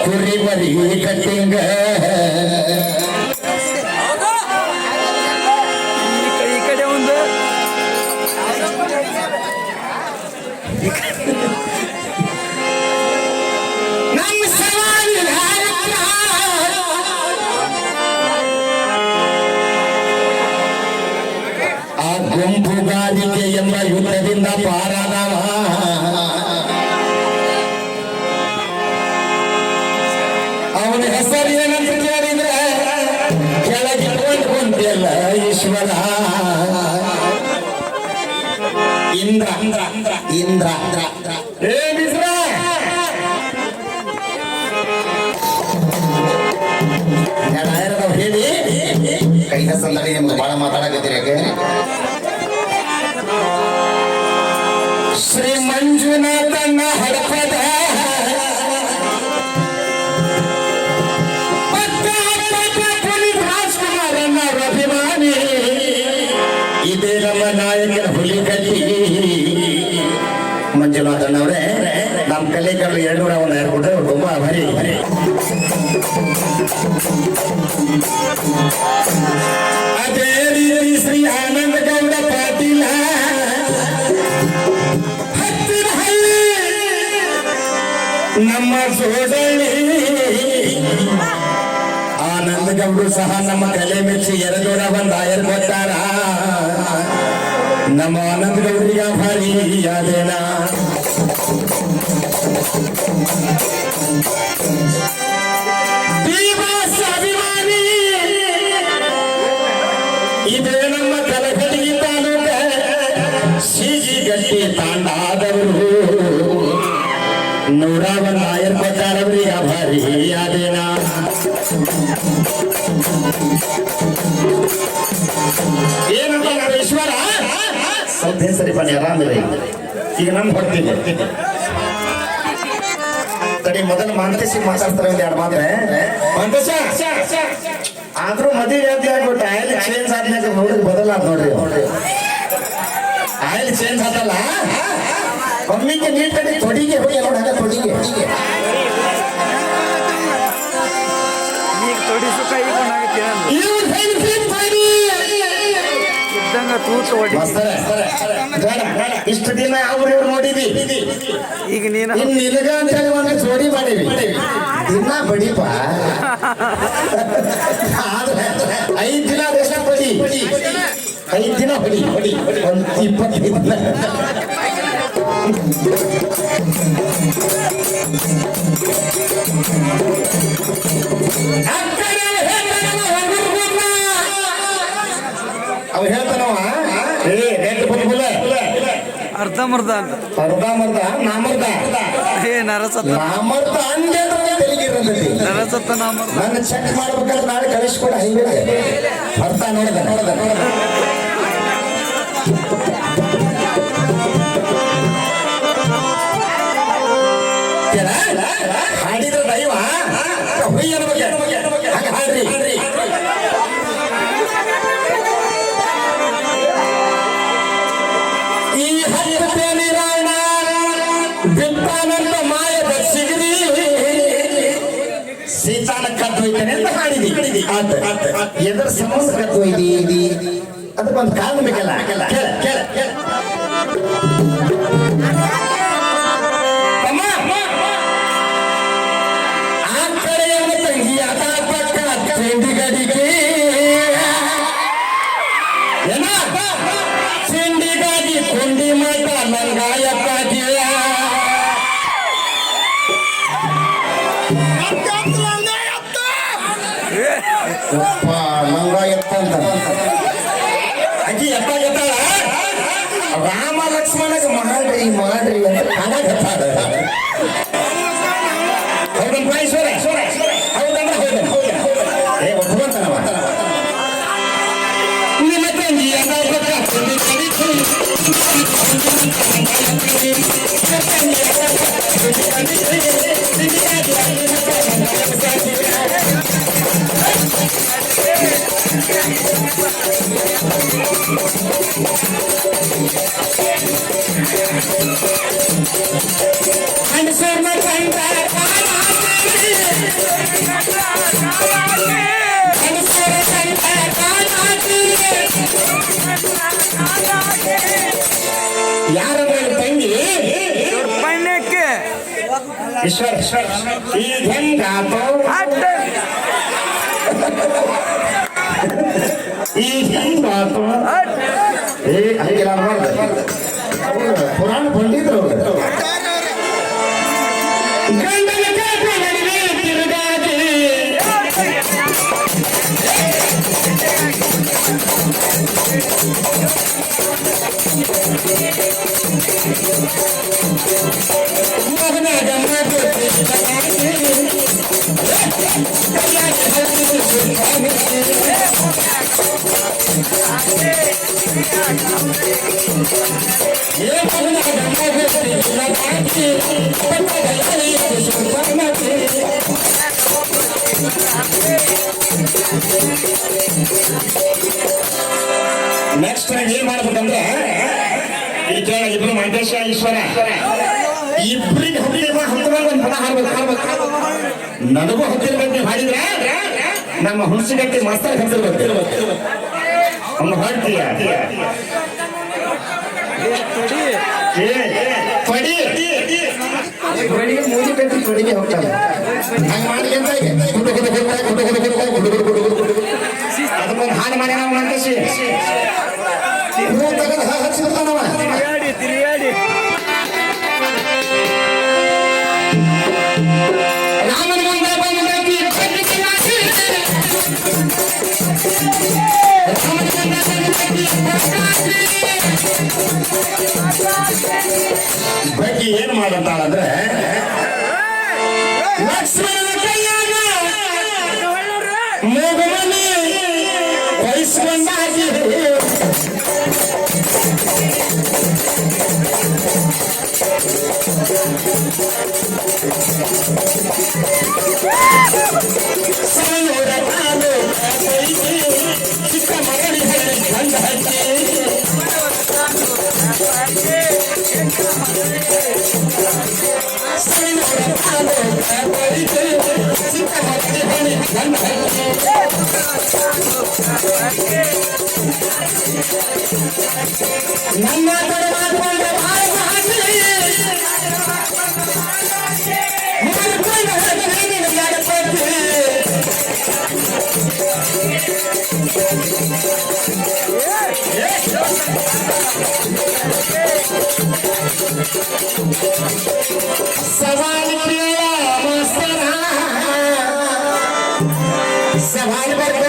ಕುರಿ ಮರಿ ಕಟ್ಟಿಂಗ ಈ ಕಡೆ ಒಂದು ನಮ್ಮ ಸವಾಲು ಆ ಗುಂಪುಗಾರಿಕೆ ಎಂಬ ಯುದ್ಧದಿಂದ ಪಾರಾದವ ಅವನ ಹೆಸರು ಏನಂತ ಕೇಳಿದ್ರೆ ಕೆಳಗಿಟ್ಕೊಂಡು ಕುಂತಿಲ್ಲ ಈಶ್ವರ ಇಂದ್ರ ಇಂದ್ರ ಇಂದ್ರ ಏ ಮಿಶ್ರ ಹೇಳಿ ಕೈ ಸಂದಡಿ ನಿಮ್ಗೆ ಬಹಳ ಮಾತಾಡಕತ್ತೀರಿ ಶ್ರೀ ಮಂಜುನಾಥನ ಹಡಪದ ರಾಜ್ಕುಮಾರನ ಅಭಿಮಾನಿ ಇದೇ ನಮ್ಮ ನಾಯಕನ ಹುಲಿಕಟ್ಟಿ ಮಂಜುನಾಥನವರೇ ನಮ್ಮ ಕಲಿಕರು 200 ಕೊಟ್ಟರೆ ತುಂಬಾ ಭಾರಿ ಅದೇ ರೀತಿ ಶ್ರೀ ಆನಂದ ಗೌಡ ಪಾಟೀಲ ಹತ್ತಿರಹಳ್ಳಿ ನಮ್ಮ ಸೋದರಿ ಆನಂದ ಗೌಡರು ಸಹ ನಮ್ಮ ಕಲೆ ಮೆಚ್ಚಿ 200 ಬಂದು ಆಯರ್ ಕೊಟ್ಟಾರ ನಮ್ಮ ಆನಂದ ಗೌಡರಿಗೆ ಭಾರಿ ಯಾದೇನ ಅಭಿಮಾನಿ ಇದೇ ನಮ್ಮ ಕಲಘಟಗಿ ತಾಲೂಕ ಸಿಜಿಗಟ್ಟಿ ತಾಂಡಾದವರು 101 ಆಯರ್ ಕೊಟ್ಟಾರವ್ರಿಗೆ ಭಾರಿ ಯಾದೇನ ಏನಂತ ಈಶ್ವರ ಸ್ವಲ್ಪ ಸರಿ ಬನ್ನಿ ಆರಾಮಿರಿ ಈಗ ನಾನು ಹೊಡ್ತೀನಿ ತಡಿ ಮೊದಲು ಮಾಂತೇಶಿಗೆ ಮಾತಾಡ್ತಾರೆ ಒಂದು 2 ಮಾತ್ರ ಮಾಂತೇಶ ಆದ್ರೂ ಮದುವೆ ಆಗ್ಬಿಟ್ಟು ಆಯಿಲ್ ಚೇಂಜ್ ಆದ್ಮೇಲೆ ಹುಡುಗ ಬದಲಾದ ನೋಡ್ರಿ ಆಯಿಲ್ ಚೇಂಜ್ ಆದಲ್ಲ ಮಮ್ಮಿಗೆ ನೀಟಾಗಿ ತೊಡಿಗೆ ಹೋಗಿ ನೋಡಿ ಹಾಗೆ ತೊಡಿಗೆ ಈಗ ತೊಡಿ ಸುಖ ಈಗ ಇದ್ದಂಗ ತೂತು ಹೊಡಿ ಇಷ್ಟು ದಿನ ಅವ್ರು ನೋಡಿದ್ವಿ ಈಗ ನೀನು ನಿನಗ ಅಂತ ಹೇಳಿ ಒಂದು ಜೋಡಿ ಮಾಡಿವಿ ದಿನ ಬಡಿಪ 5 ದಿನ ದೇಶ ಬಡಿ 5 ದಿನ ಬಡಿ ಒಂದು 25 ದಿನ ಅವ ಹೇಳ್ತಾನವ ಅರ್ಧಮರ್ಧ ಅಂತ ನಾಮರ್ಧ ಏ ನರಸತ್ತ ನಾಮರ್ಧ ಅಂದೆ ನರಸತ್ತ ನಾಮರ್ಧ ನನ್ನ ಚೆಕ್ ಮಾಡ್ಬೇಕಾದ್ರೆ ನಾಳೆ ಕಳಿಸ್ಕೊಡ ಹೈವೇ ಅರ್ಥ ನೋಡ್ದ ಹಾಡಿದ್ರ ದೈವ ಹುಯ್ಯನ ಬಗ್ಗೆ ಹಾಗೆ ಹಾಡ್ರಿ ಈ ಹರಿಪೇಲಿ ರಾಯಣ ಬಿಟ್ಟಾನಂತ ಮಾಯದ ಸಿಗದಿ ಸೀತಾನ ಕದ್ದೊಯ್ತಾನೆ ಅಂತ ಹಾಡಿದಿ ಎದರ ಸಮಸ್ಯೆ ಕದ್ದೊಯ್ದಿ ಅದಕ್ಕೊಂದು ಕಾರಣ ಬೇಕಲ್ಲ ಕೇಳ ಕೇಳ ಕೇಳ ಆ ಕಡೆಯ ತಂಗಿ ಅದ ಪಕ್ಕ ಚೆಂಡಿಗಡಿಗೆ ಏನ ಚೆಂಡಿಗಾಗಿ ಕೊಂಡಿ ಮಠ ನಂಗಾಯಕ್ಕಾಗಿ ನಂಗಾಯತ್ತ ಅಂತ ಅಜ್ಜಿ ಎತ್ತ ಎತ್ತಾಳ ರಾಮ ಲಕ್ಷ್ಮಣಗ ಮಾಡ್ರಿ ಮಾಡ್ರಿ ಅಂತ ಕಾಣಕತ್ತಾಳ ಹೌದನ್ ಈಶ್ವರ ಹೌದಂದ್ರೆ ಹೌದನ್ ಏ ಒಪ್ಕೊಂತಾನವ ನಿಮ್ಮ ತಂಗಿ and ಯಾರ ತಂಗಿ ಪಣ್ಣಕ್ಕೆ ಈಶ್ವರ ಈಗ ಹೆಂಗಾತು ಈಗ ಹೆಂಗಾತು ಏ ಹಂಗಿಲ್ಲ ಅನ್ಬಾರ್ದು. ಪುರಾಣ ಪಂಡಿತರು ಅವರು. ಗಂಡನ ಕಾಪು ನಡುವೆ ತಿರುಗಾಡಿ ಮಗನಾಗ ಮಗು ನೆಕ್ಸ್ಟ್ ಏನ್ ಮಾಡ್ಬೇಕಂದ್ರೆ ಈ ಕೇಳ ಇಬ್ರು ಮಂಟೇಶ ಈಶ್ವರ ಇಬ್ರಿಗೆ ಹತ್ತಿರ ಹತ್ತಿರ ಒಂದು ಪದ ಹಾಡ್ಬೇಕು. ನನಗೂ ಹತ್ತಿರ್ಬೇಕು ನೀವು ಹಾಡಿದ್ರೆ ನಮ್ಮ ಹುಣಸಿಗಟ್ಟಿ ಮಾಸ್ತರ್ ಹತ್ತಿರ್ಬೇಕು. ಅವ್ನು ಹಾಡ್ತೀಯ ಪಡಿಗೆ ಮೂಡಿ ಕಟ್ಟಿ ಪಡಿಗೆ ಹೋಗ್ತಾನೆ ಹಂಗ ಮಾಡಿ ಅದಕ್ಕೊಂದು ಹಾಡು ಮಾಡಿ ನಾವು ಮಂಟೇಶಿ ಹಚ್ಚಿರ್ತಾನವ ತಿರುಗಾಡಿ ರಾಮನ ಮುಂದೆ ಬಂದಕ್ಕೆ ಬಗ್ಗೆ ಏನ್ ಮಾಡಂತಾಳಂದ್ರೆ ಲಕ್ಷ್ಮಣನ ಕೈಯಾಗ ಮೂಗುಮನಿ ವಹಿಸ್ಕೊಂಡಾಗಿ ಸಾವಿರ ಕಾಲು ಚಿಕ್ಕ ಮಗಳಿ ಗಂಡ ಹಚ್ಚಿ ನನ್ನ ಕಡೆ ಮಾಡಿಕೊಂಡ ಸವಾಲ್ ಕೇಳ ಮಾಸ್ತರ ಸವಾಲ್